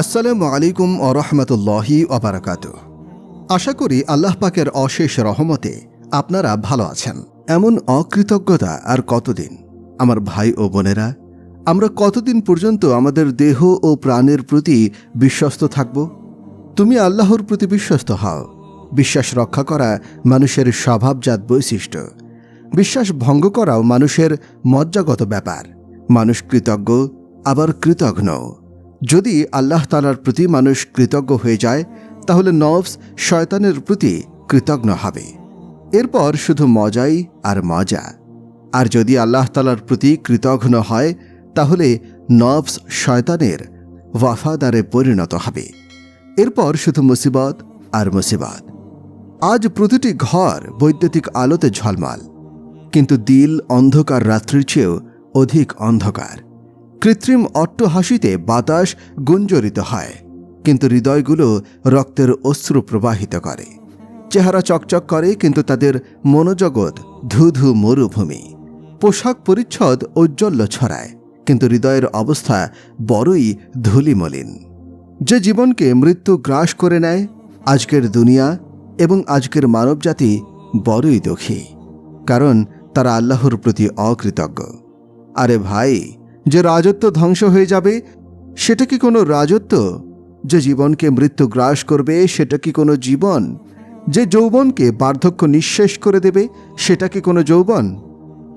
আসসালামু আলাইকুম ওয়া রাহমাতুল্লাহি ওয়া বারাকাতুহু। আশা করি আল্লাহ পাকের অশেষ রহমতে আপনারা ভালো আছেন। এমন অকৃতজ্ঞতা আর কতদিন? আমার ভাই ও বোনেরা, আমরা কতদিন পর্যন্ত আমাদের দেহ ও প্রাণের প্রতি বিশ্বস্ত থাকব? তুমি আল্লাহর প্রতি বিশ্বস্ত হও। বিশ্বাস রক্ষা করা মানুষের স্বভাবজাত বৈশিষ্ট্য। বিশ্বাস ভঙ্গ করাও মানুষের মজ্জাগত ব্যাপার। মানুষ কৃতজ্ঞ, আবার কৃতঘ্ন। যদি আল্লাহ তাআলার প্রতি মানুষ কৃতজ্ঞ হয়ে যায়, তাহলে নফস শয়তানের প্রতি কৃতজ্ঞ হবে। এরপর শুধু মজাই আর মজা। আর যদি আল্লাহ তাআলার প্রতি কৃতঘ্ন হয়, তাহলে নফস শয়তানের ওয়াফাদারে পরিণত হবে। এরপর শুধু মুসিবত আর মুসিবত। আজ প্রতিটি ঘর বৈদ্যুতিক আলোতে ঝলমল, কিন্তু দিল অন্ধকার রাত্রির চেয়েও অধিক অন্ধকার। কৃত্রিম অট্টহাসিতে বাতাস গুঞ্জরিত হয়, কিন্তু হৃদয়গুলো রক্তের অশ্রু প্রবাহিত করে। চেহারা চকচক করে, কিন্তু তাদের মনোজগৎ ধুধু মরুভূমি। পোশাক পরিচ্ছদ ঔজ্জ্বল্য ছড়ায়, কিন্তু হৃদয়ের অবস্থা বড়ই ধূলিমলিন। যে জীবনকে মৃত্যু গ্রাস করে নেয়, আজকের দুনিয়া এবং আজকের মানবজাতি বড়ই দুঃখী, কারণ তারা আল্লাহর প্রতি অকৃতজ্ঞ। আরে ভাই, যে রাজত্ব ধ্বংস হয়ে যাবে, সেটা কি কোনো রাজত্ব? যে জীবনকে মৃত্যু গ্রাস করবে, সেটা কি কোনো জীবন? যে যৌবনকে বার্ধক্য নিঃশেষ করে দেবে, সেটা কি কোনো যৌবন?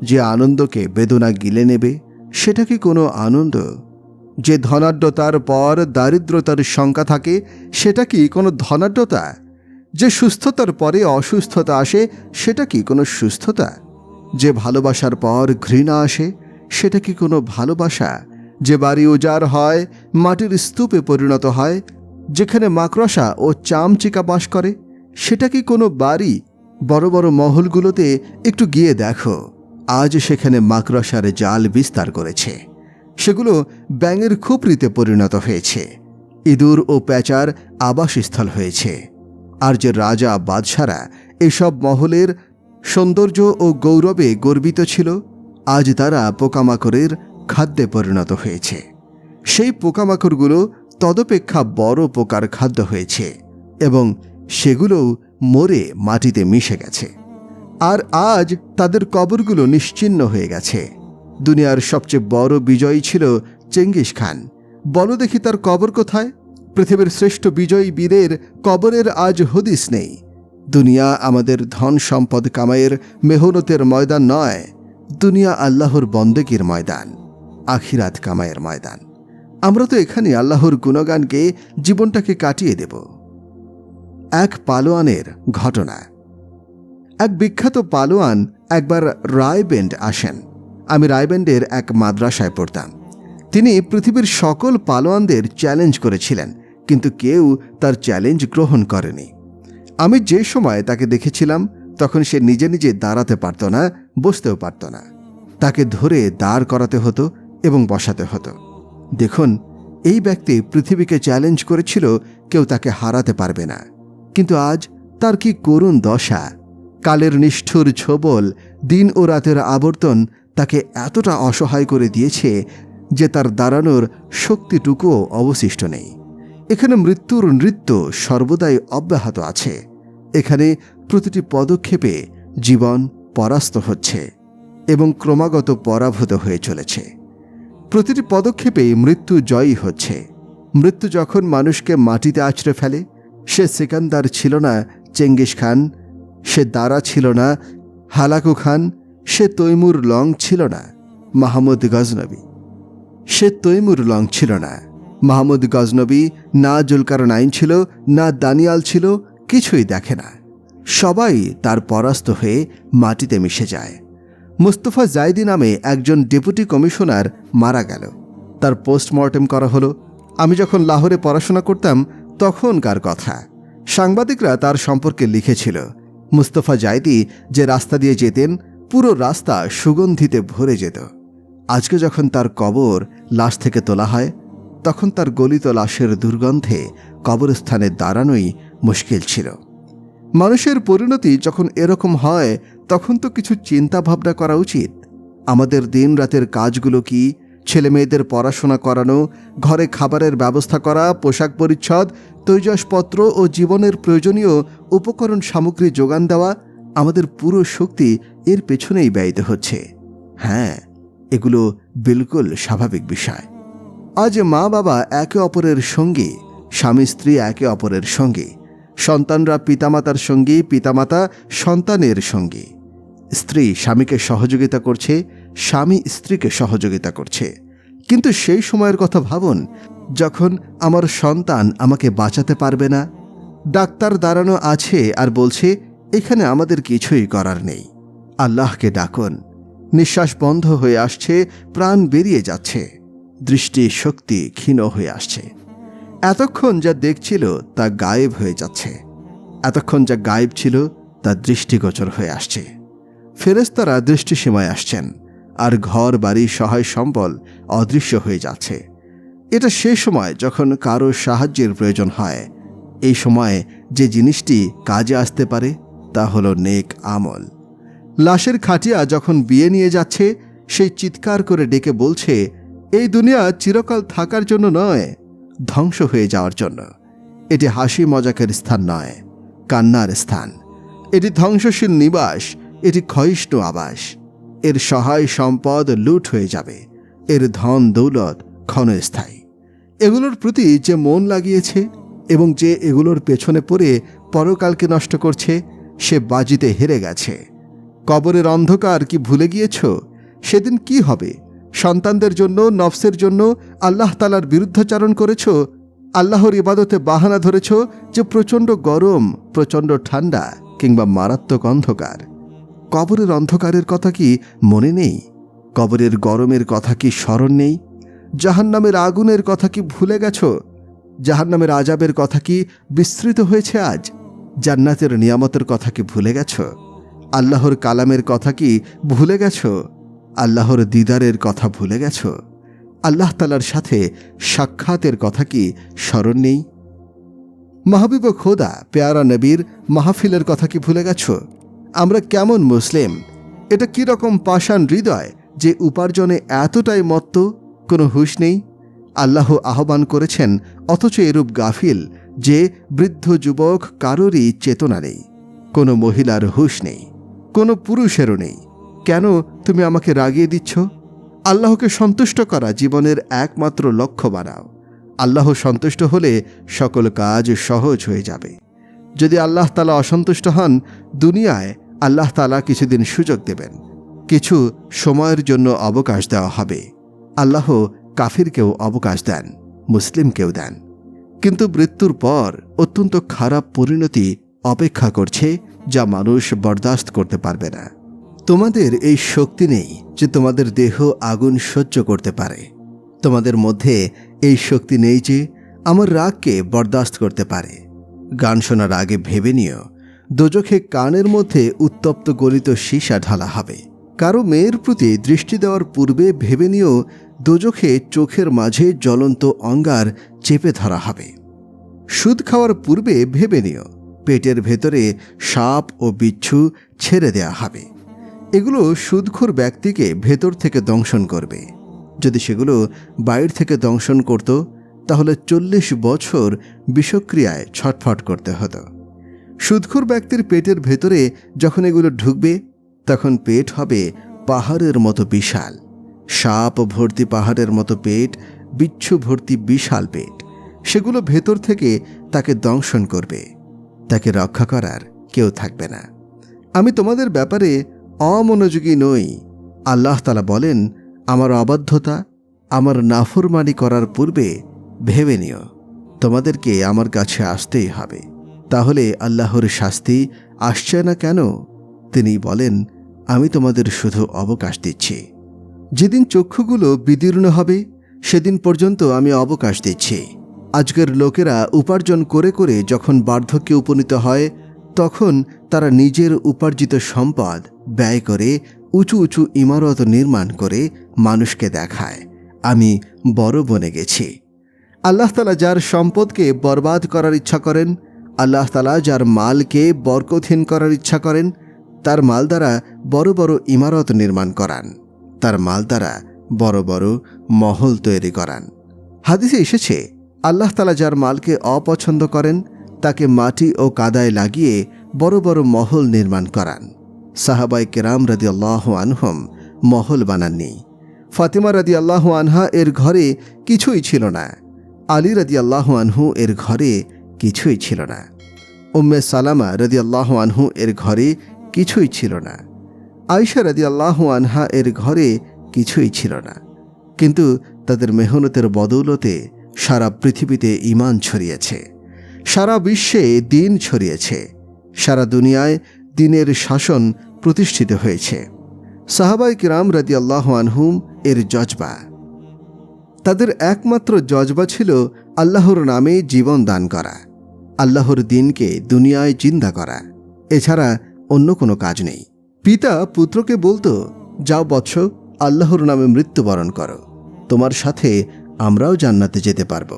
যে আনন্দকে বেদনা গিলে নেবে, সেটা কি কোনো আনন্দ? যে ধনাঢ্যতার পর দারিদ্রতার শঙ্কা থাকে, সেটা কি কোনো ধনাঢ্যতা? যে সুস্থতার পরে অসুস্থতা আসে, সেটা কি কোনো সুস্থতা? যে ভালোবাসার পর ঘৃণা আসে, সেটা কি কোনো ভালোবাসা? যে বাড়ি উজাড় হয়, মাটির স্তূপে পরিণত হয়, যেখানে মাকড়সা ও চামচিকা বাস করে, সেটা কি কোনো বাড়ি? বড় বড় মহলগুলোতে একটু গিয়ে দেখো, আজ সেখানে মাকড়সার জাল বিস্তার করেছে। সেগুলো ব্যাঙের খুপরিতে পরিণত হয়েছে, ইঁদুর ও প্যাঁচার আবাসস্থল হয়েছে। আর যে রাজা বাদশারা এসব মহলের সৌন্দর্য ও গৌরবে গর্বিত ছিল, আজ তারা পোকামাকড়ের খাদ্যে পরিণত হয়েছে। সেই পোকামাকড়গুলো তদপেক্ষা বড় পোকার খাদ্য হয়েছে, এবং সেগুলোও মরে মাটিতে মিশে গেছে। আর আজ তাদের কবরগুলো নিশ্চিহ্ন হয়ে গেছে। দুনিয়ার সবচেয়ে বড় বিজয়ী ছিল চেঙ্গিস খান। বলো দেখি, তার কবর কোথায়? পৃথিবীর শ্রেষ্ঠ বিজয়ী বীরের কবরের আজ হদিস নেই। দুনিয়া আমাদের ধন সম্পদ কামাইয়ের মেহনতের ময়দান নয়। দুনিয়া আল্লাহর বন্দেগীর ময়দান, আখিরাত কামাইয়ের ময়দান। আমরা তো এখানে আল্লাহর গুণগানকে জীবনটাকে কাটিয়ে দেব। এক পালোয়ানের ঘটনা। এক বিখ্যাত পালোয়ান একবার রায়বেন্ড আসেন। আমি রায়বেন্ডের এক মাদ্রাসায় পড়তাম। তিনি পৃথিবীর সকল পালোয়ানদের চ্যালেঞ্জ করেছিলেন, কিন্তু কেউ তার চ্যালেঞ্জ গ্রহণ করেনি। আমি যে সময় তাকে দেখেছিলাম, তখন সে নিজে নিজে দাঁড়াতে পারত না, বসতেও পারত না। তাকে ধরে দাঁড় করাতে হতো এবং বসাতে হতো। দেখুন, এই ব্যক্তি পৃথিবীকে চ্যালেঞ্জ করেছিল, কেউ তাকে হারাতে পারবে না। কিন্তু আজ তার কি করুণ দশা! কালের নিষ্ঠুর ছোবল, দিন ও রাতের আবর্তন তাকে এতটা অসহায় করে দিয়েছে যে তার দাঁড়ানোর শক্তিটুকুও অবশিষ্ট নেই। এখানে মৃত্যুর নৃত্য সর্বদাই অব্যাহত আছে। এখানে প্রতিটি পদক্ষেপে জীবন পরাস্ত হচ্ছে এবং ক্রমাগত পরাভূত হয়ে চলেছে। প্রতিটি পদক্ষেপেই মৃত্যু জয়ী হচ্ছে। মৃত্যু যখন মানুষকে মাটিতে আছড়ে ফেলে, সে সিকান্দার ছিল না চেঙ্গিস খান, সে দারা ছিল না হালাকু খান, সে তৈমুর লং ছিল না মাহমুদ গজনবী। সে তৈমুর লং ছিল না মাহমুদ গজনবী, না জুলকারনাইন ছিল, না দানিয়াল ছিল। কিছুই দেখে না। সবাই তার পরাস্ত হয়ে মাটিতে মিশে যায়। মুস্তফা জাইদি নামে একজন ডেপুটি কমিশনার মারা গেল। তার পোস্টমর্টেম করা হলো। আমি যখন লাহোরে পড়াশোনা করতাম, তখনকার কথা। সাংবাদিকরা তার সম্পর্কে লিখেছিল, মুস্তফা জাইদি যে রাস্তা দিয়ে যেতেন, পুরো রাস্তা সুগন্ধিতে ভরে যেত। আজকে যখন তার কবর লাশ থেকে তোলা হয়, তখন তার গলিত লাশের দুর্গন্ধে কবরস্থানে দাঁড়ানোই মুশকিল ছিল। মানুষের পরিণতি যখন এরকম হয়, তখন তো কিছু চিন্তা ভাবনা করা উচিত। আমাদের দিন রাতের কাজগুলো কি, ছেলেমেয়েদের পড়াশোনা করানো, ঘরে খাবারের ব্যবস্থা করা, পোশাক পরিচ্ছদ, তৈজসপত্র ও জীবনের প্রয়োজনীয় উপকরণ সামগ্রী যোগান দেওয়া, আমাদের পুরো শক্তি এর পেছনেই ব্যয়িত হচ্ছে। হ্যাঁ, এগুলো বিলকুল স্বাভাবিক বিষয়। আজ মা বাবা একে অপরের সঙ্গী, স্বামী স্ত্রী একে অপরের সঙ্গী, সন্তানরা পিতামাতার সঙ্গী, পিতামাতা সন্তানের সঙ্গী। স্ত্রী স্বামীকে সহযোগিতা করছে, স্বামী স্ত্রীকে সহযোগিতা করছে। কিন্তু সেই সময়ের কথা ভাবুন যখন আমার সন্তান আমাকে বাঁচাতে পারবে না। ডাক্তার দাঁড়ানো আছে আর বলছে এখানে আমাদের কিছুই করার নেই। আল্লাহকে ডাকুন। নিঃশ্বাস বন্ধ হয়ে আসছে, প্রাণ বেরিয়ে যাচ্ছে, দৃষ্টি শক্তি ক্ষীণ হয়ে আসছে। এতক্ষণ যা দেখছিল তা গায়েব হয়ে যাচ্ছে, এতক্ষণ যা গায়েব ছিল তা দৃষ্টিগোচর হয়ে আসছে। ফেরেশতারা দৃষ্টিসীমায় আসছেন, আর ঘর বাড়ি সহায় সম্বল অদৃশ্য হয়ে যাচ্ছে। এটা সেই সময় যখন কারো সাহায্যের প্রয়োজন হয়। এই সময় যে জিনিসটি কাজে আসতে পারে তা হলো নেক আমল। লাশের খাটিয়া যখন বিয়ে নিয়ে যাচ্ছে, সেই চিৎকার করে ডেকে বলছে এই দুনিয়া চিরকাল থাকার জন্য নয়, ধ্বংস হয়ে যাওয়ার জন্য। এটি হাসি মজাকের স্থান নয়, কান্নার স্থান। এটি ধ্বংসশীল নিবাস, এটি ক্ষয়িষ্ণু আবাস। এর সহায় সম্পদ লুট হয়ে যাবে, এর ধন দৌলত ক্ষণস্থায়ী। এগুলোর প্রতি যে মন লাগিয়েছে এবং যে এগুলোর পেছনে পড়ে পরকালকে নষ্ট করছে, সে বাজিতে হেরে গেছে। কবরের অন্ধকার কি ভুলে গিয়েছ? সেদিন কি হবে? সন্তানদের জন্য, নফসের জন্য আল্লাহ তাআলার বিরুদ্ধাচরণ করেছ। আল্লাহর ইবাদতে বাহানা ধরেছ যে প্রচণ্ড গরম, প্রচণ্ড ঠান্ডা কিংবা মারাত্মক অন্ধকার। কবরের অন্ধকারের কথা কি মনে নেই? কবরের গরমের কথা কি স্মরণ নেই? জাহান্নামের আগুনের কথা কি ভুলে গেছ? জাহান্নামের আযাবের কথা কি বিস্মৃত হয়েছে আজ? জান্নাতের নিয়ামতের কথা কি ভুলে গেছ? আল্লাহর কালামের কথা কি ভুলে গেছ? আল্লাহর দিদারের কথা ভুলে গেছ? আল্লাহ তাআলার সাথে সাক্ষাতের কথা কি স্মরণ নেই? মাহবুব খোদা পেয়ারা নবীর মাহফিলের কথা কি ভুলে গেছ? আমরা কেমন মুসলিম? এটা কি রকম পাষাণ হৃদয় যে উপার্জনে এতটাই মত্ত, কোনো হুঁশ নেই? আল্লাহ আহ্বান করেছেন, অথচ এরূপ গাফিল যে বৃদ্ধ যুবক কারোরই চেতনা নেই, কোনো মহিলার হুঁশ নেই, কোনো পুরুষেরও নেই। কেন তুমি আমাকে রাগিয়ে দিচ্ছ? আল্লাহকে সন্তুষ্ট করা জীবনের একমাত্র লক্ষ্য বানাও। আল্লাহ সন্তুষ্ট হলে সকল কাজ সহজ হয়ে যাবে। যদি আল্লাহ তাআলা অসন্তুষ্ট হন, দুনিয়ায় আল্লাহ তাআলা কিছুদিন সুযোগ দেবেন, কিছু সময়ের জন্য অবকাশ দেওয়া হবে। আল্লাহ কাফিরকেও অবকাশ দেন, মুসলিমকেও দেন। কিন্তু মৃত্যুর পর অত্যন্ত খারাপ পরিণতি অপেক্ষা করছে, যা মানুষ বরদাস্ত করতে পারবে না। তোমাদের এই শক্তি নেই যে তোমাদের দেহ আগুন সহ্য করতে পারে। তোমাদের মধ্যে এই শক্তি নেই যে আমার রাগকে বরদাস্ত করতে পারে। গান শোনার আগে ভেবে নিও, দোজখে কানের মধ্যে উত্তপ্ত গলিত সীসা ঢালা হবে। কারো মেয়ের প্রতি দৃষ্টি দেওয়ার পূর্বে ভেবে নিও, দোজখে চোখের মাঝে জ্বলন্ত অঙ্গার চেপে ধরা হবে। সুদ খাওয়ার পূর্বে ভেবে নিও, পেটের ভেতরে সাপ ও বিচ্ছু ছেড়ে দেয়া হবে। এগুলো সুদখোর ব্যক্তিকে ভেতর থেকে দংশন করবে। যদি সেগুলো বাইরে থেকে দংশন করত, তাহলে 40 বছর বিষক্রিয়ায় ছটফট করতে হতো। সুদখোর ব্যক্তির পেটের ভেতরে যখন এগুলো ঢুকবে, তখন পেট হবে পাহাড়ের মতো বিশাল, সাপ ভর্তি পাহাড়ের মতো পেট, বিচ্ছু ভর্তি বিশাল পেট। সেগুলো ভেতর থেকে তাকে দংশন করবে। তাকে রক্ষা করার কেউ থাকবে না। আমি তোমাদের ব্যাপারে অমনোযোগী নই। আল্লাহ তাআলা বলেন, আমার অবাধ্যতা, আমার নাফরমানি করার পূর্বে ভেবে নিও, তোমাদেরকে আমার কাছে আসতেই হবে। তাহলে আল্লাহর শাস্তি আসছে না কেন? তিনি বলেন, আমি তোমাদের শুধু অবকাশ দিচ্ছি। যেদিন চক্ষুগুলো বিদীর্ণ হবে, সেদিন পর্যন্ত আমি অবকাশ দিচ্ছি। আজকের লোকেরা উপার্জন করে করে যখন বার্ধক্যে উপনীত হয়, তখন তারা নিজের উপার্জিত সম্পদ ব্যয় করে উঁচু উঁচু ইমারত নির্মাণ করে মানুষকে দেখায়, আমি বড় বনে গেছি। আল্লাহ তাআলা যার সম্পদকে বরবাদ করার ইচ্ছা করেন, আল্লাহ তাআলা যার মালকে বরকতহীন করার ইচ্ছা করেন, তার মাল দ্বারা বড় বড় ইমারত নির্মাণ করান, তার মাল দ্বারা বড় বড় মহল তৈরি করান। হাদিসে এসেছে, আল্লাহ তাআলা যার মালকে অপছন্দ করেন তাকে মাটি ও কাদায় লাগিয়ে বড় বড় মহল নির্মাণ করান। সাহাবায়ে কেরাম রাদিয়াল্লাহু আনহুম মহল বানাননি। ফাতিমা রাদিয়াল্লাহু আনহা এর ঘরে কিছুই ছিল না। আলী রাদিয়াল্লাহু আনহু এর ঘরে কিছুই ছিল না। উম্মে সালামা রাদিয়াল্লাহু আনহু এর ঘরে কিছুই ছিল না। আয়েশা রাদিয়াল্লাহু আনহা এর ঘরে কিছুই ছিল না। কিন্তু তাদের মেহনতের বদৌলতে সারা পৃথিবীতে ঈমান ছড়িয়েছে, সারা বিশ্বে দ্বীন ছড়িয়েছে, সারা দুনিয়ায় দ্বীনের শাসন প্রতিষ্ঠিত হয়েছে। সাহাবায়ে কিরাম রাদিয়াল্লাহু আনহুম এর জজবা, তাদের একমাত্র জজবা ছিল আল্লাহর নামে জীবন দান করা, আল্লাহর দ্বীনকে দুনিয়ায় জিন্দা করা, এছাড়া অন্য কোনো কাজ নেই। পিতা পুত্রকে বলতো, যাও বৎস, আল্লাহর নামে মৃত্যুবরণ করো, তোমার সাথে আমরাও জান্নাতে যেতে পারব।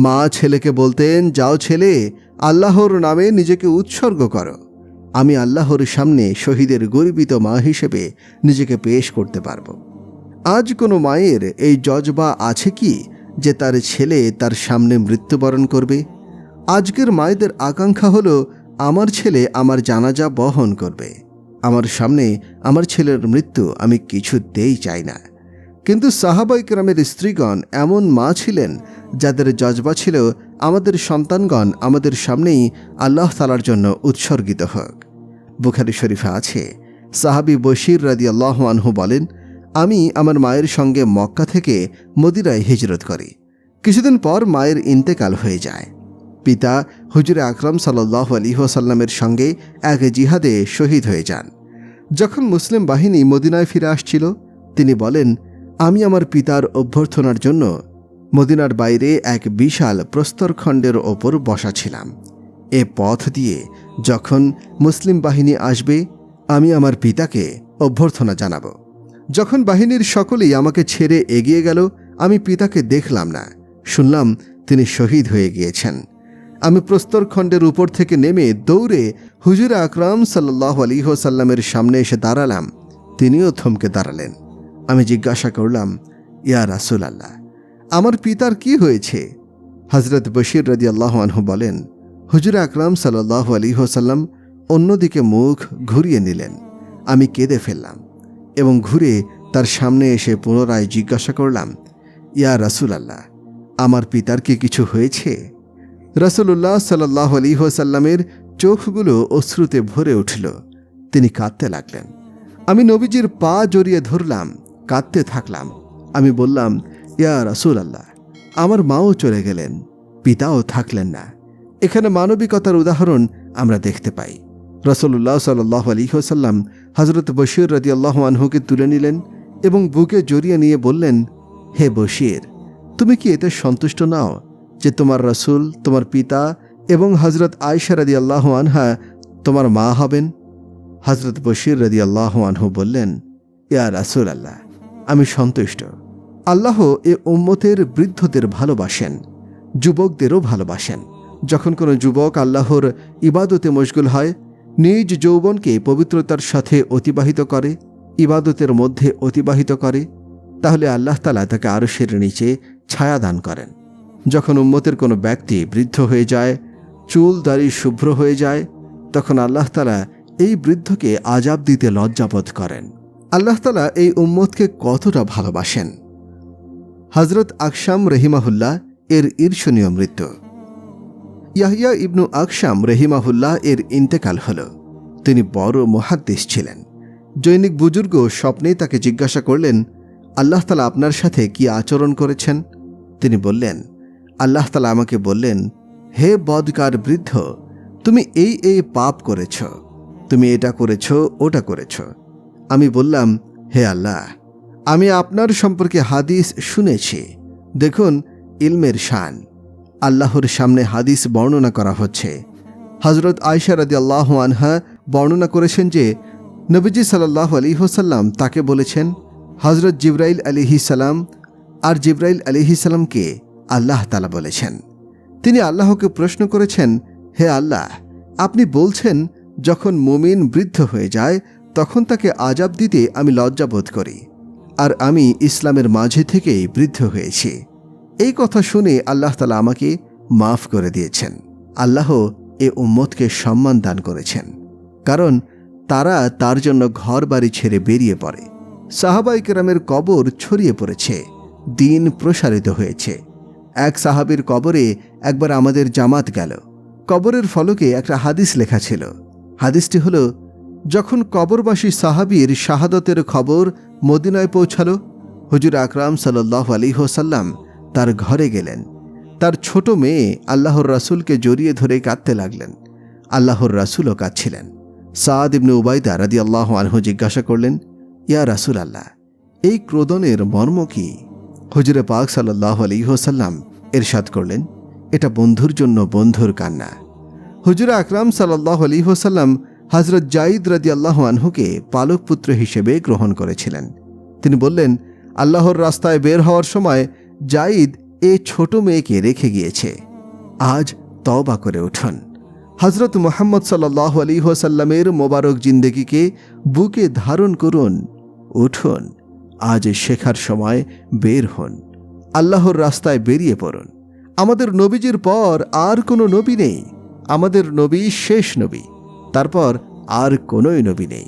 মা ছেলেকে বলতেন, যাও ছেলে, আল্লাহর নামে নিজেকে উৎসর্গ করো, আমি আল্লাহর সামনে শহীদের গর্বিত মা হিসেবে নিজেকে পেশ করতে পারব। আজ কোনো মায়ের এই জজবা আছে কি যে তার ছেলে তার সামনে মৃত্যুবরণ করবে? আজকের মায়েদের আকাঙ্ক্ষা হলো, আমার ছেলে আমার জানাজা বহন করবে, আমার সামনে আমার ছেলের মৃত্যু আমি কিছুতেই চাই না। কিন্তু সাহাবায়ে কেরামের স্ত্রীগণ এমন মা ছিলেন যাদের জজবা ছিল, আমাদের সন্তানগণ আমাদের সামনেই আল্লাহ তাআলার জন্য উৎসর্গিত হোক। বুখারী শরীফে আছে, সাহাবী বশির রাদিয়াল্লাহু আনহু বলেন, আমি আমার মায়ের সঙ্গে মক্কা থেকে মদিনায় হিজরত করি। কিছুদিন পর মায়ের ইন্তেকাল হয়ে যায়। পিতা হুজুরে আকরাম সাল্লাল্লাহু আলাইহি ওয়াসাল্লামের সঙ্গে এক জিহাদে শহীদ হয়ে যান। যখন মুসলিম বাহিনী মদিনায় ফিরে আসছিল, তিনি বলেন, আমি আমার পিতার অভ্যর্থনার জন্য মদিনার বাইরে এক বিশাল প্রস্তরখণ্ডের ওপর বসা ছিলাম। এ পথ দিয়ে যখন মুসলিম বাহিনী আসবে, আমি আমার পিতাকে অভ্যর্থনা জানাব। যখন বাহিনীর সকলেই আমাকে ছেড়ে এগিয়ে গেল, আমি পিতাকে দেখলাম না, শুনলাম তিনি শহীদ হয়ে গিয়েছেন। আমি প্রস্তরখণ্ডের উপর থেকে নেমে দৌড়ে হুজুরে আকরাম সাল্লাল্লাহু আলাইহি ওয়াসাল্লামের সামনে এসে দাঁড়ালাম। তিনিও থমকে দাঁড়ালেন। আমি জিজ্ঞাসা করলাম, ইয়া রাসূলুল্লাহ, আমার পিতার কি হয়েছে? হযরত বশির রাদিয়াল্লাহু আনহু বলেন, হুজুরে আকরাম সাল্লাল্লাহু আলাইহি ওয়াসাল্লাম অন্যদিকে মুখ ঘুরিয়ে নিলেন। আমি কেঁদে ফেললাম এবং ঘুরে তার সামনে এসে পুনরায় জিজ্ঞাসা করলাম, ইয়া রাসূলুল্লাহ, আমার পিতার কি কিছু হয়েছে? রাসূলুল্লাহ সাল্লাল্লাহু আলাইহি ওয়াসাল্লামের চোখগুলো অশ্রুতে ভরে উঠল। তিনি কাঁদতে লাগলেন। আমি নবীজির পা জড়িয়ে ধরলাম, কাঁদতে থাকলাম। আমি বললাম, ইয়া রাসূলুল্লাহ, আমার মাও চলে গেলেন, পিতাও থাকলেন না। এখানে মানবিকতার উদাহরণ আমরা দেখতে পাই। রাসূলুল্লাহ সাল্লাল্লাহু আলাইহি ওয়াসাল্লাম হযরত বশির রাদিয়াল্লাহু আনহুকে তুলে নিলেন এবং বুকে জড়িয়ে নিয়ে বললেন, হে বশির, তুমি কি এতে সন্তুষ্ট নাও যে তোমার রাসূল, তোমার পিতা এবং হযরত আয়েশা রাদিয়াল্লাহু আনহা তোমার মা হবেন? হযরত বশির রাদিয়াল্লাহু আনহু বললেন, ইয়া রাসূলুল্লাহ, আমি সন্তুষ্ট। আল্লাহ এ উম্মতের বৃদ্ধদের ভালোবাসেন, যুবকদেরও ভালোবাসেন। যখন কোনো যুবক আল্লাহর ইবাদতে মশগুল হয়, নিজ যৌবনকে পবিত্রতার সাথে অতিবাহিত করে, ইবাদতের মধ্যে অতিবাহিত করে, তাহলে আল্লাহ তাআলা তাকে আরশের নিচে ছায়া দান করেন। যখন উম্মতের কোনো ব্যক্তি বৃদ্ধ হয়ে যায়, চুল দাড়ি শুভ্র হয়ে যায়, তখন আল্লাহ তাআলা এই বৃদ্ধকে আযাব দিতে লজ্জাবোধ করেন। আল্লাহ তাআলা এই উম্মতকে কতটা ভালোবাসেন। হযরত আকশাম রহিমাহুল্লাহ এর ঈর্ষণীয় মৃত্যু। ইয়াহইয়া ইবনু আকশাম রহিমাহুল্লাহ এর ইন্তেকাল হল। তিনি বড় মুহাদ্দিস ছিলেন। জৈনিক বুজুর্গ স্বপ্নে তাকে জিজ্ঞাসা করলেন, আল্লাহ তাআলা আপনার সাথে কি আচরণ করেছেন? তিনি বললেন, আল্লাহ তাআলা আমাকে বললেন, হে বদকার বৃদ্ধ, তুমি এই পাপ করেছ, তুমি এটা করেছ, ওটা করেছ। আমি বললাম, হে আল্লাহ, আমি আপনার সম্পর্কে হাদিস শুনেছি। দেখুন ইলমের শান। আল্লাহর সামনে হাদিস বর্ণনা করা হচ্ছে। হযরত আয়েশা রাদিয়াল্লাহু আনহা বর্ণনা করেছেন যে নবীজি সাল্লাল্লাহু আলাইহি ওয়াসাল্লাম তাকে বলেছেন, হযরত জিবরাইল আলাইহিস সালাম, আর জিবরাইল আলাইহিস সালামকে আল্লাহ তাআলা বলেছেন। তিনি আল্লাহকে প্রশ্ন করেছেন, হে আল্লাহ, আপনি বলছেন যখন মুমিন বৃদ্ধ হয়ে যায় তখন তাকে আযাব দিতে আমি লজ্জা বোধ করি। আর আমি ইসলামের মাঝে থেকেই বৃদ্ধ হয়েছি। এই কথা শুনে আল্লাহ তাআলা আমাকে মাফ করে দিয়েছেন। আল্লাহ এ উম্মতকে সম্মান দান করেছেন, কারণ তারা তার জন্য ঘর বাড়ি ছেড়ে বেরিয়ে পড়ে। সাহাবায়ে কেরামের কবর ছড়িয়ে পড়েছে, দিন প্রসারিত হয়েছে। এক সাহাবীর কবরে একবার আমাদের জামাত গেল। কবরের ফলকে একটা হাদিস লেখা ছিল। হাদিসটি হল, যখন কবরবাসী সাহাবীর শাহাদতের খবর মদিনায় পৌঁছালো, হুজুর আকরাম সাল্লাল্লাহু আলাইহি ওয়াসাল্লাম তার ঘরে গেলেন। তার ছোট মেয়ে আল্লাহর রাসূলকে জড়িয়ে ধরে কাঁদতে লাগলেন। আল্লাহর রাসূলও কাঁদছিলেন। সাদ ইবনে উবাইদা রাদিয়াল্লাহু আনহু জিজ্ঞাসা করলেন, ইয়া রাসূলাল্লাহ, এই ক্রোদনের মর্ম কি? হুজুরে পাক সাল্লাল্লাহু আলাইহি ওয়াসাল্লাম ইরশাদ করলেন, এটা বন্ধুর জন্য বন্ধুর কান্না। হুজুর আকরাম সাল্লাল্লাহু আলাইহি ওয়াসাল্লাম হযরত যায়েদ রাদিয়াল্লাহু আনহুকে পালক পুত্র হিসেবে গ্রহণ করেছিলেন। তিনি বললেন, আল্লাহর রাস্তায় বের হওয়ার সময় যায়েদ এ ছোট মেয়েকে রেখে গিয়েছে। আজ তওবা করে উঠুন। হযরত মুহাম্মদ সাল্লাল্লাহু আলাইহি ওয়াসাল্লামের মোবারক জিন্দেগিকে বুকে ধারণ করুন। উঠুন, আজ শেখার সময় বের হন, আল্লাহর রাস্তায় বেরিয়ে পড়ুন। আমাদের নবীজির পর আর কোনো নবী নেই। আমাদের নবী শেষ নবী, তারপর আর কোনোই নবী নেই।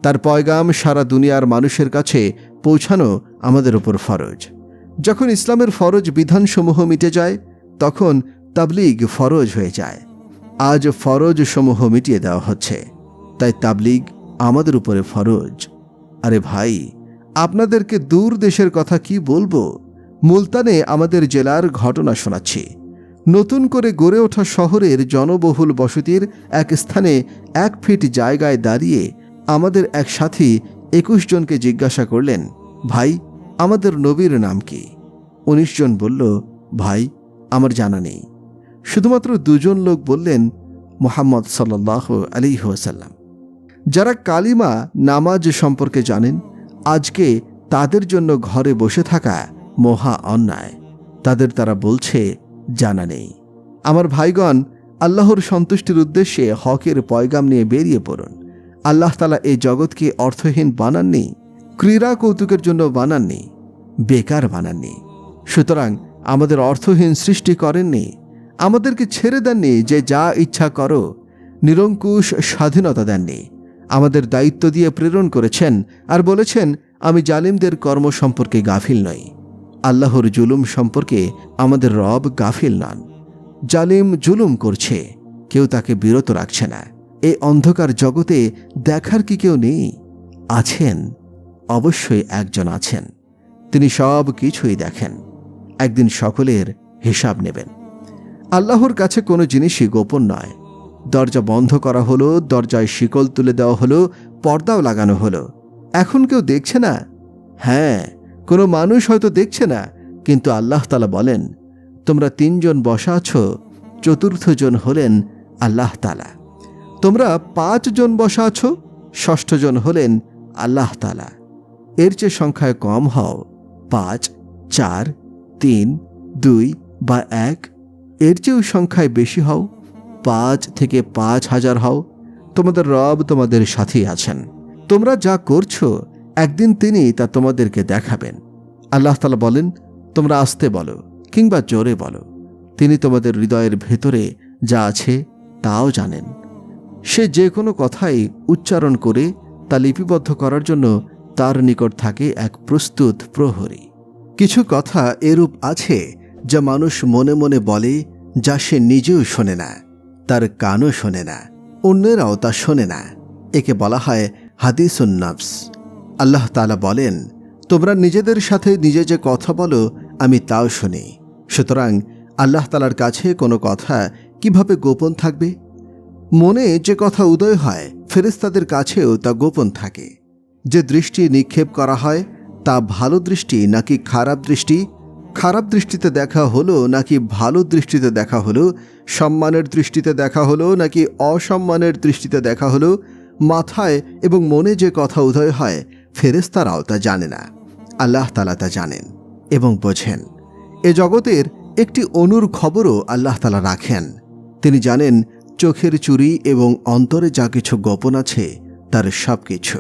তার পয়গাম সারা দুনিয়ার মানুষের কাছে পৌঁছানো আমাদের উপর ফরজ। যখন ইসলামের ফরজ বিধানসমূহ মিটে যায়, তখন তাবলীগ ফরজ হয়ে যায়। আজ ফরজ সমূহ মিটিয়ে দেওয়া হচ্ছে, তাই তাবলীগ আমাদের উপরে ফরজ। আরে ভাই, আপনাদেরকে দূর দেশের কথা কি বলবো। মুলতানে আমাদের জেলার ঘটনা শোনাচ্ছি। নতুন করে গড়ে ওঠা শহরের জনবহুল বসতির এক স্থানে 1 ফিট জায়গায় দাঁড়িয়ে আমাদের এক সাথী 21 জনকে জিজ্ঞাসা করলেন, ভাই, আমাদের নবীর নাম কি? 19 জন বলল, ভাই, আমার জানা নেই। শুধুমাত্র 2 জন লোক বললেন, মুহাম্মদ সাল্লাল্লাহু আলাইহি ওয়াসাল্লাম। যারা কালিমা নামাজ সম্পর্কে জানেন, আজকে তাদের জন্য ঘরে বসে থাকা মহা অন্যায়। তারা বলছে জানা নেই। আমার ভাইগণ, আল্লাহর সন্তুষ্টির উদ্দেশ্যে হকের পয়গাম নিয়ে বেরিয়ে পড়ুন। আল্লাহ তাআলা এই জগৎকে অর্থহীন বানাননি, ক্রীড়া কৌতুকের জন্য বানাননি, বেকার বানাননি। সুতরাং আমাদের অর্থহীন সৃষ্টি করেননি। আমাদেরকে ছেড়ে দেননি যে যা ইচ্ছা করো, নিরঙ্কুশ স্বাধীনতা দেননি। আমাদের দায়িত্ব দিয়ে প্রেরণ করেছেন আর বলেছেন, আমি জালিমদের কর্ম সম্পর্কে গাফিল নই। আল্লাহর জুলুম সম্পর্কে আমাদের রব গাফিল নন। জালিম জুলুম করছে, কেউ তাকে বিরত রাখছে না। এই অন্ধকার জগতে দেখার কি কেউ নেই? আছেন, অবশ্যই একজন আছেন। তিনি সব কিছুই দেখেন। একদিন সকলের হিসাব নেবেন। আল্লাহর কাছে কোনো জিনিসই গোপন নয়। দরজা বন্ধ করা হলো, দরজায় শিকল তুলে দেওয়া হলো, পর্দাও লাগানো হলো। এখন কেউ দেখছে না? হ্যাঁ, কোনো মানুষ হয়তো দেখছে না, কিন্তু আল্লাহ তাআলা বলেন, তোমরা 3 জন বসা আছো, 4র্থ জন হলেন আল্লাহ তাআলা। তোমরা 5 জন বসা আছো, 6ষ্ঠ জন হলেন আল্লাহ তাআলা। এর চেয়ে সংখ্যায় কম হও, 5, 4, 3, 2 বা 1। এর চেয়েও সংখ্যায় বেশি হও, 5 থেকে 5000 হও। তোমাদের রব তোমাদের সাথেই আছেন। তোমরা যা করছো, একদিন তিনি তা তোমাদেরকে দেখাবেন। আল্লাহ তাআলা বলেন, তোমরা আস্তে বলো কিংবা জোরে বলো, তিনি তোমাদের হৃদয়ের ভেতরে যা আছে তাও জানেন। সে যে কোনো কথাই উচ্চারণ করে তা লিপিবদ্ধ করার জন্য তার নিকট থাকে এক প্রস্তুত প্রহরী। কিছু কথা এরূপ আছে যা মানুষ মনে মনে বলে, যা সে নিজেও শোনে না, তার কানও শোনে না, অন্যেরাও তা শোনে না। একে বলা হয় হাদিসুন নফস। আল্লাহ তাআলা বলেন, তোমরা নিজেদের সাথে নিজে যে কথা বলো, আমি তাও শুনি। সুতরাং আল্লাহ তাআলার কাছে কোনো কথা কিভাবে গোপন থাকবে? মনে যে কথা উদয় হয়, ফেরেশতাদের কাছেও তা গোপন থাকে। যে দৃষ্টি নিক্ষেপ করা হয়, তা ভালো দৃষ্টি নাকি খারাপ দৃষ্টি? খারাপ দৃষ্টিতে দেখা হলো নাকি ভালো দৃষ্টিতে দেখা হলো? সম্মানের দৃষ্টিতে দেখা হলো নাকি অসম্মানের দৃষ্টিতে দেখা হলো? মাথায় এবং মনে যে কথা উদয় হয়, ফেরেশতারাও তা জানে না। আল্লাহ তাআলা তা জানেন এবং বোঝেন। এ জগতের একটি অণুর খবরও আল্লাহ তাআলা রাখেন। তিনি জানেন চোখের চুরি এবং অন্তরে যা কিছু গোপন আছে, তার সব কিছু।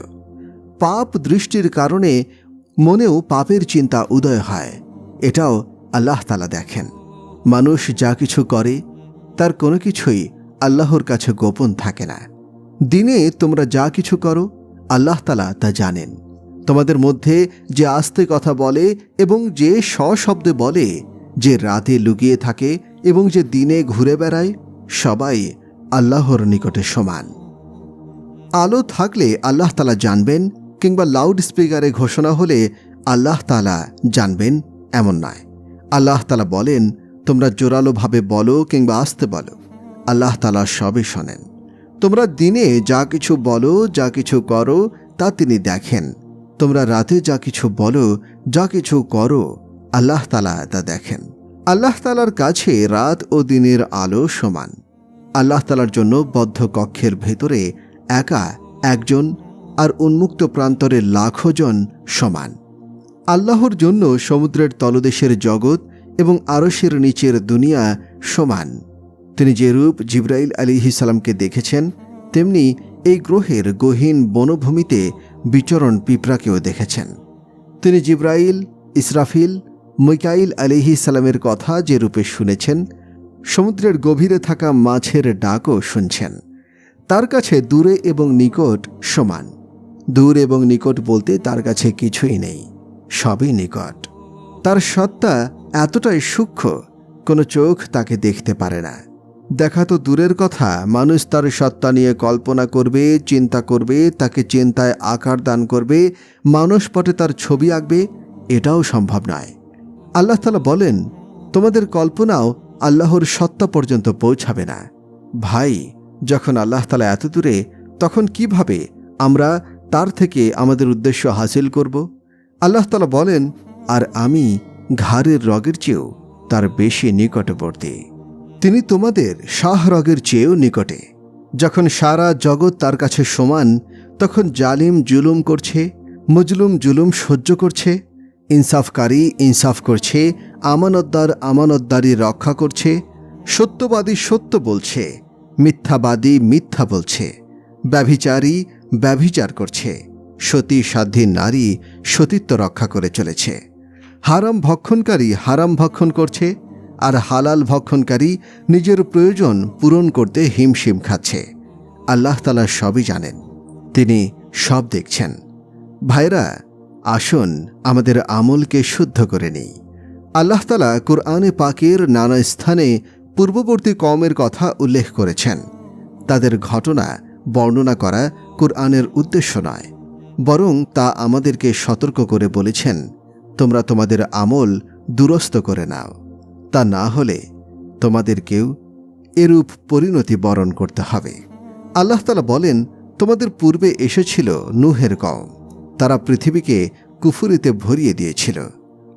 পাপ দৃষ্টির কারণে মনেও পাপের চিন্তা উদয় হয়, এটাও আল্লাহ তাআলা দেখেন। মানুষ যা কিছু করে তার কোনো কিছুই আল্লাহর কাছে গোপন থাকে না। দিনে তোমরা যা কিছু করো আল্লাহ তাআলা তা জানেন। তোমাদের মধ্যে যে আস্তে কথা বলে এবং যে সশব্দে বলে, যে রাতে লুকিয়ে থাকে এবং যে দিনে ঘুরে বেড়ায়, সবাই আল্লাহর নিকটে সমান। আলো থাকলে আল্লাহ তাআলা জানবেন, কিংবা লাউড স্পিকারে ঘোষণা হলে আল্লাহ তাআলা জানবেন এমন নয়। আল্লাহ তাআলা বলেন, তোমরা জোরালোভাবে বলো কিংবা আস্তে বলো, আল্লাহ তাআলা সবই শোনেন। তোমরা দিনে যা কিছু বলো, যা কিছু করো, তা তিনি দেখেন। তোমরা রাতে যা কিছু বলো, যা কিছু করো, আল্লাহ তাআলা তা দেখেন। আল্লাহ তাআলার কাছে রাত ও দিনের আলো সমান। আল্লাহ তাআলার জন্য বদ্ধ কক্ষের ভেতরে একা একজন আর উন্মুক্ত প্রান্তরে লাখো জন সমান। আল্লাহর জন্য সমুদ্রের তলদেশের জগৎ এবং আরশের নিচের দুনিয়া সমান। তিনি যে রূপ জিবরাইল আলাইহিস সালামকে দেখেছেন, তেমনি এই গ্রহের গহীন বনভূমিতে বিচরণ পিঁপড়াকেও দেখেছেন। তিনি জিবরাইল, ইসরাফিল, মিকাইল আলাইহিস সালামের কথা যে রূপে শুনেছেন, সমুদ্রের গভীরে থাকা মাছের ডাকও শুনছেন। তার কাছে দূরে এবং নিকট সমান। দূর এবং নিকট বলতে তার কাছে কিছুই নেই, সবই নিকট। তার সত্তা এতটাই সূক্ষ্ম, কোনো চোখ তাকে দেখতে পারে না। দেখা তো দূরের কথা, মানুষ তার সত্তা নিয়ে কল্পনা করবে, চিন্তা করবে, তাকে চিন্তায় আকার দান করবে, মানসপটে তার ছবি আঁকবে, এটাও সম্ভব নয়। আল্লাহ তাআলা বলেন, তোমাদের কল্পনাও আল্লাহর সত্তা পর্যন্ত পৌঁছাবে না। ভাই, যখন আল্লাহ তাআলা এত দূরে, তখন কিভাবে আমরা তার থেকে আমাদের উদ্দেশ্য হাসিল করব? আল্লাহ তাআলা বলেন, আর আমি ঘাড়ের রগের চেয়েও তার বেশি নিকটবর্তী। তিনি তোমাদের শাহরগের চেয়েও নিকটে। যখন সারা জগৎ তার কাছে সমান, তখন জালিম জুলুম করছে, মজলুম জুলুম সহ্য করছে, ইনসাফকারী ইনসাফ করছে, আমানতদার আমানতদারি রক্ষা করছে, সত্যবাদী সত্য বলছে, মিথ্যাবাদী মিথ্যা বলছে, ব্যভিচারী ব্যভিচার করছে, সতী সাধ্বী নারী সতীত্ব রক্ষা করে চলেছে, হারাম ভক্ষণকারী হারাম ভক্ষণ করছে, আর হালাল ভক্ষণকারী নিজের প্রয়োজন পূরণ করতে হিমশিম খাচ্ছে। আল্লাহ তাআলা সবই জানেন, তিনি সব দেখছেন। ভাইরা, আসুন আমাদের আমলকে শুদ্ধ করে নিই। আল্লাহ তাআলা কুরআনে পাকের নানা স্থানে পূর্ববর্তী কওমের কথা উল্লেখ করেছেন। তাদের ঘটনা বর্ণনা করা কুরআনের উদ্দেশ্য নয়, বরং তা আমাদেরকে সতর্ক করে বলেছেন, তোমরা তোমাদের আমল দুরস্ত করে নাও, তা না হলে তোমাদেরকেও এরূপ পরিণতি বরণ করতে হবে। আল্লাহ তাআলা বলেন, তোমাদের পূর্বে এসেছিল নূহের কওম। তারা পৃথিবীকে কুফরিতে ভরিয়ে দিয়েছিল।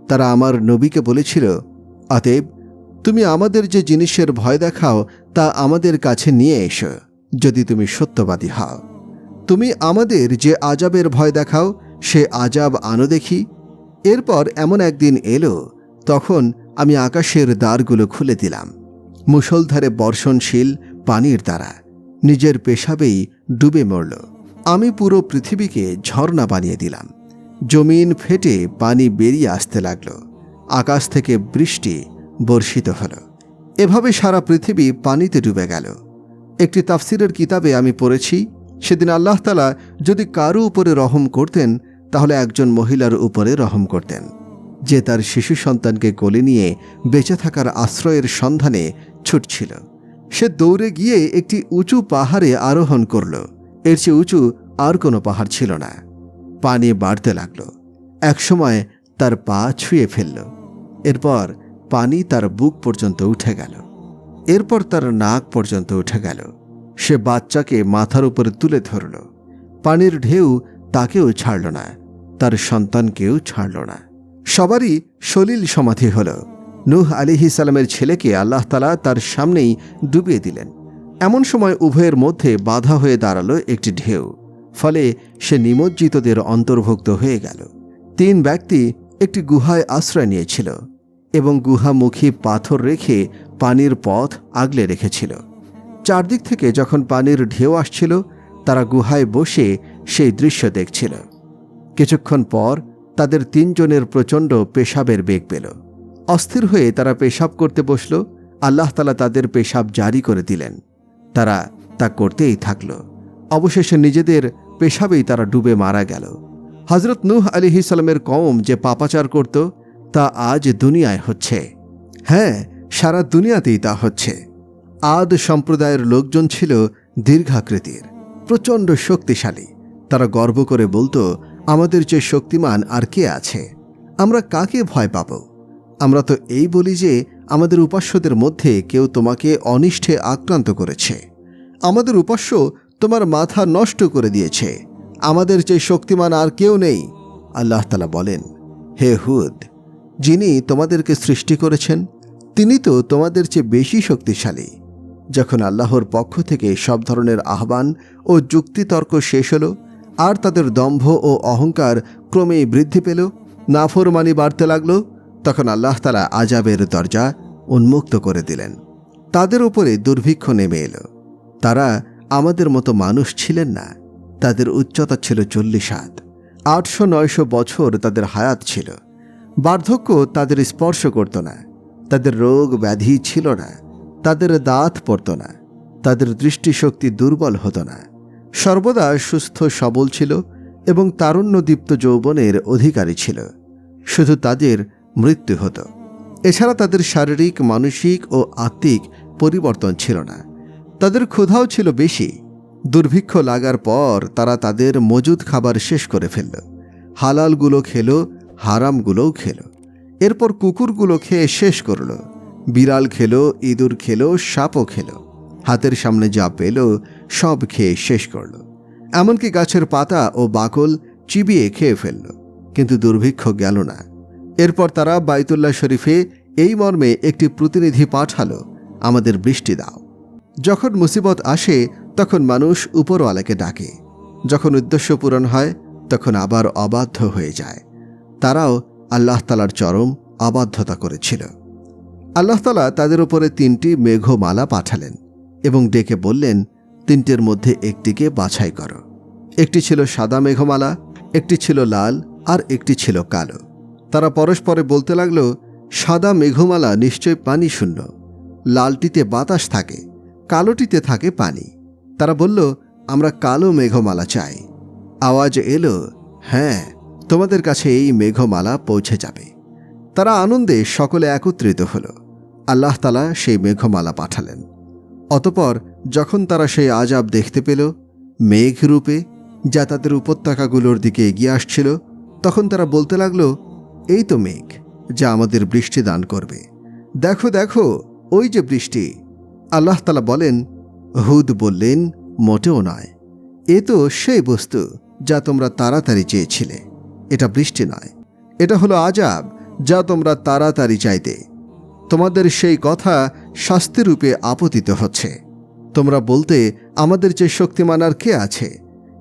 তারা আমার নবীকে বলেছিল, অতএব তুমি আমাদের যে জিনিসের ভয় দেখাও তা আমাদের কাছে নিয়ে এসো, যদি তুমি সত্যবাদী হও। তুমি আমাদের যে আযাবের ভয় দেখাও সে আযাব আনো দেখি। এরপর এমন একদিন এলো, তখন আমি আকাশের দ্বারগুলো খুলে দিলাম, মুষলধারে বর্ষণশীল পানির দ্বারা নিজের পেশাবেই ডুবে মরল। আমি পুরো পৃথিবীকে ঝর্ণা বানিয়ে দিলাম। জমিন ফেটে পানি বেরিয়ে আসতে লাগল, আকাশ থেকে বৃষ্টি বর্ষিত হল। এভাবে সারা পৃথিবী পানিতে ডুবে গেল। একটি তাফসিরের কিতাবে আমি পড়েছি, সেদিন আল্লাহ তাআলা যদি কারো উপরে রহম করতেন, তাহলে একজন মহিলার উপরে রহম করতেন, যে তার শিশু সন্তানকে কোলে নিয়ে বেঁচে থাকার আশ্রয়ের সন্ধানে ছুটছিল। সে দৌড়ে গিয়ে একটি উঁচু পাহাড়ে আরোহণ করল। এর চেয়ে উঁচু আর কোনো পাহাড় ছিল না। পানি বাড়তে লাগল, একসময় তার পা ছুঁয়ে ফেলল। এরপর পানি তার বুক পর্যন্ত উঠে গেল, এরপর তার নাক পর্যন্ত উঠে গেল। সে বাচ্চাকে মাথার উপরে তুলে ধরল। পানির ঢেউ তাকেও ছাড়ল না, তার সন্তানকেও ছাড়ল না। সবারই সলিল সমাধি হল। নূহ আলাইহিস সালামের ছেলেকে আল্লাহ তাআলা তার সামনেই ডুবিয়ে দিলেন। এমন সময় উভয়ের মধ্যে বাধা হয়ে দাঁড়ালো একটি ঢেউ, ফলে সে নিমজ্জিতদের অন্তর্ভুক্ত হয়ে গেল। 3 ব্যক্তি একটি গুহায় আশ্রয় নিয়েছিল এবং গুহামুখী পাথর রেখে পানির পথ আগলে রেখেছিল। চারদিক থেকে যখন পানির ঢেউ আসছিল, তারা গুহায় বসে সেই দৃশ্য দেখছিল। কিছুক্ষণ পর তাদের 3 জনের প্রচণ্ড পেশাবের বেগ পেল। অস্থির হয়ে তারা পেশাব করতে বসল। আল্লাহ তাআলা তাদের পেশাব জারি করে দিলেন। তারা তা করতেই থাকল। অবশেষে নিজেদের পেশাবেই তারা ডুবে মারা গেল। হযরত নূহ আলাইহিস সালামের কওম যে পাপাচার করত তা আজ দুনিয়ায় হচ্ছে। হ্যাঁ, সারা দুনিয়াতেই তা হচ্ছে। আদ সম্প্রদায়ের লোকজন ছিল দীর্ঘাকৃতির, প্রচণ্ড শক্তিশালী। তারা গর্ব করে বলতো, আমাদের চেয়ে শক্তিমান আর কে আছে? আমরা কাকে ভয় পাব? আমরা তো এই বলি যে আমাদের উপাস্যদের মধ্যে কেউ তোমাকে অনিষ্টে আক্রান্ত করেছে। আমাদের উপাস্য তোমার মাথা নষ্ট করে দিয়েছে। আমাদের চেয়ে শক্তিমান আর কেউ নেই। আল্লাহ তাআলা বলেন, হে হুদ, যিনি তোমাদেরকে সৃষ্টি করেছেন তিনি তো তোমাদের চেয়ে বেশি শক্তিশালী। যখন আল্লাহর পক্ষ থেকে সব ধরনের আহ্বান ও যুক্তিতর্ক শেষ হল আর তাদের দম্ভ ও অহংকার ক্রমেই বৃদ্ধি পেল, নাফরমানি বাড়তে লাগল, তখন আল্লাহ তাআলা আযাবের দরজা উন্মুক্ত করে দিলেন। তাদের উপরে দুর্ভিক্ষ নেমে এলো। তারা আমাদের মতো মানুষ ছিলেন না। তাদের উচ্চতা ছিল 40 হাত। 800-900 বছর তাদের হায়াত ছিল। বার্ধক্য তাদের স্পর্শ করত না। তাদের রোগ ব্যাধি ছিল না। তাদের দাঁত পড়ত না। তাদের দৃষ্টিশক্তি দুর্বল হতো না। সর্বদা সুস্থ সবল ছিল এবং তারুণ্যদীপ্ত যৌবনের অধিকারী ছিল। শুধু তাদের মৃত্যু হতো। এছাড়া তাদের শারীরিক, মানসিক ও আত্মিক পরিবর্তন ছিল না। তাদের ক্ষুধাও ছিল বেশি। দুর্ভিক্ষ লাগার পর তারা তাদের মজুদ খাবার শেষ করে ফেলল। হালালগুলো খেল, হারামগুলোও খেল। এরপর কুকুরগুলো খেয়ে শেষ করল। বিড়াল খেল, ইঁদুর খেল, সাপও খেল। হাতের সামনে যা পেল সব খেয়ে শেষ করল। এমনকি গাছের পাতা ও বাকল চিবিয়ে খেয়ে ফেলল। কিন্তু দুর্ভিক্ষ গেল না। এরপর তারা বাইতুল্লাহ শরীফে এই মর্মে একটি প্রতিনিধি পাঠালো, আমাদের বৃষ্টি দাও। যখন মুসিবত আসে তখন মানুষ উপরওয়ালাকে ডাকে। যখন উদ্দেশ্য পূরণ হয় তখন আবার অবাধ্য হয়ে যায়। তারাও আল্লাহ তাআলার চরম অবাধ্যতা করেছিল। আল্লাহ তাআলা তাদের উপরে 3টি মেঘমালা পাঠালেন এবং ডেকে বললেন, 3টের মধ্যে একটিকে বাছাই করো। একটি ছিল সাদা মেঘমালা, একটি ছিল লাল আর একটি ছিল কালো। তারা পরস্পরে বলতে লাগলো, সাদা মেঘমালা নিশ্চয় পানি শূন্য, লালটিতে বাতাস থাকে, কালোটিতে থাকে পানি। তারা বলল, আমরা কালো মেঘমালা চাই। আওয়াজ এলো, হ্যাঁ, তোমাদের কাছে এই মেঘমালা পৌঁছে যাবে। তারা আনন্দে সকলে একত্রিত হল। আল্লাহ তাআলা সেই মেঘমালা পাঠালেন। অতঃপর যখন তারা সেই আযাব দেখতে পেল মেঘ রূপে, যা তাদের উপত্যকাগুলোর দিকে এগিয়ে আসছিল, তখন তারা বলতে লাগলো, এই তো মেঘ, যা আমাদের বৃষ্টি দান করবে। দেখো দেখো, ওই যে বৃষ্টি। আল্লাহ তাআলা বলেন, হুদ বললেন, মোটেও নয়। এ তো সেই বস্তু যা তোমরা তাড়াতাড়ি চেয়েছিলে। এটা বৃষ্টি নয়, এটা হলো আযাব যা তোমরা তাড়াতাড়ি চাইতে। তোমাদের সেই কথা শাস্তিরূপে আপতিত হচ্ছে। তোমরা বলতে, আমাদের চেয়ে শক্তিমান আর কে আছে?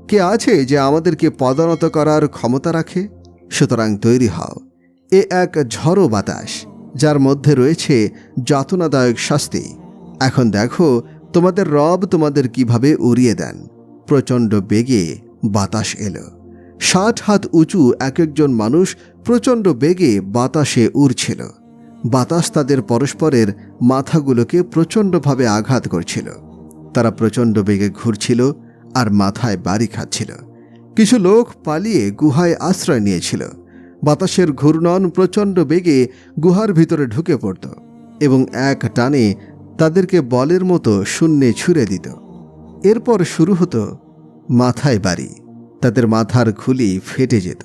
কে আছে যে আমাদেরকে পদানত করার ক্ষমতা রাখে? সুতরাং তৈরি হও। এ এক ঝড়ো বাতাস, যার মধ্যে রয়েছে যাতনাদায়ক শাস্তি। এখন দেখো তোমাদের রব তোমাদের কিভাবে উড়িয়ে দেন। প্রচণ্ড বেগে বাতাস এলো। 60 হাত উঁচু এক একজন মানুষ প্রচণ্ড বেগে বাতাসে উড়ছিল। বাতাস তাদের পরস্পরের মাথাগুলোকে প্রচণ্ডভাবে আঘাত করছিল। তারা প্রচণ্ড বেগে ঘুরছিল আর মাথায় বাড়ি খাচ্ছিল। কিছু লোক পালিয়ে গুহায় আশ্রয় নিয়েছিল। বাতাসের ঘূর্ণন প্রচণ্ড বেগে গুহার ভিতরে ঢুকে পড়ত এবং এক টানে তাদেরকে বলের মতো শূন্যে ছুঁড়ে দিত। এরপর শুরু হতো মাথায় বাড়ি। তাদের মাথার খুলি ফেটে যেত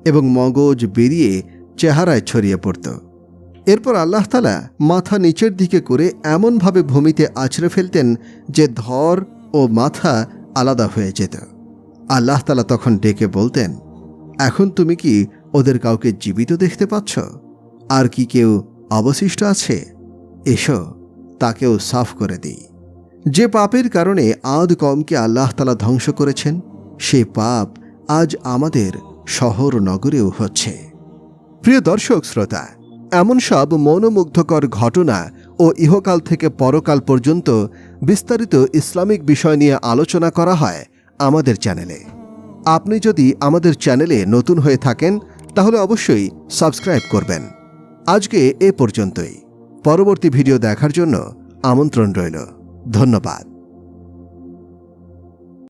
এবং মগজ বেরিয়ে চেহারায় ছড়িয়ে পড়ত। এরপর আল্লাহ তাআলা মাথা নিচের দিকে করে এমনভাবে ভূমিতে আছড়ে ফেলতেন যে ধর ও মাথা আলাদা হয়ে যেত। আল্লাহ তাআলা তখন ডেকে বলতেন, এখন তুমি কি ওদের কাউকে জীবিত দেখতে পাচ্ছ? আর কি কেউ অবশিষ্ট আছে? এসো, তাকেও সাফ করে দিই। যে পাপের কারণে আদ কওমকে আল্লাহ তাআলা ধ্বংস করেছেন, সেই পাপ আজ আমাদের শহর নগরেও হচ্ছে। প্রিয় দর্শক শ্রোতা, এমন সব মনোমুগ্ধকর ঘটনা ও ইহকাল থেকে পরকাল পর্যন্ত বিস্তারিত ইসলামিক বিষয় নিয়ে আলোচনা করা হয় আমাদের চ্যানেলে। আপনি যদি আমাদের চ্যানেলে নতুন হয়ে থাকেন তাহলে অবশ্যই সাবস্ক্রাইব করবেন। আজকে এ পর্যন্তই। পরবর্তী ভিডিও দেখার জন্য আমন্ত্রণ রইল। ধন্যবাদ।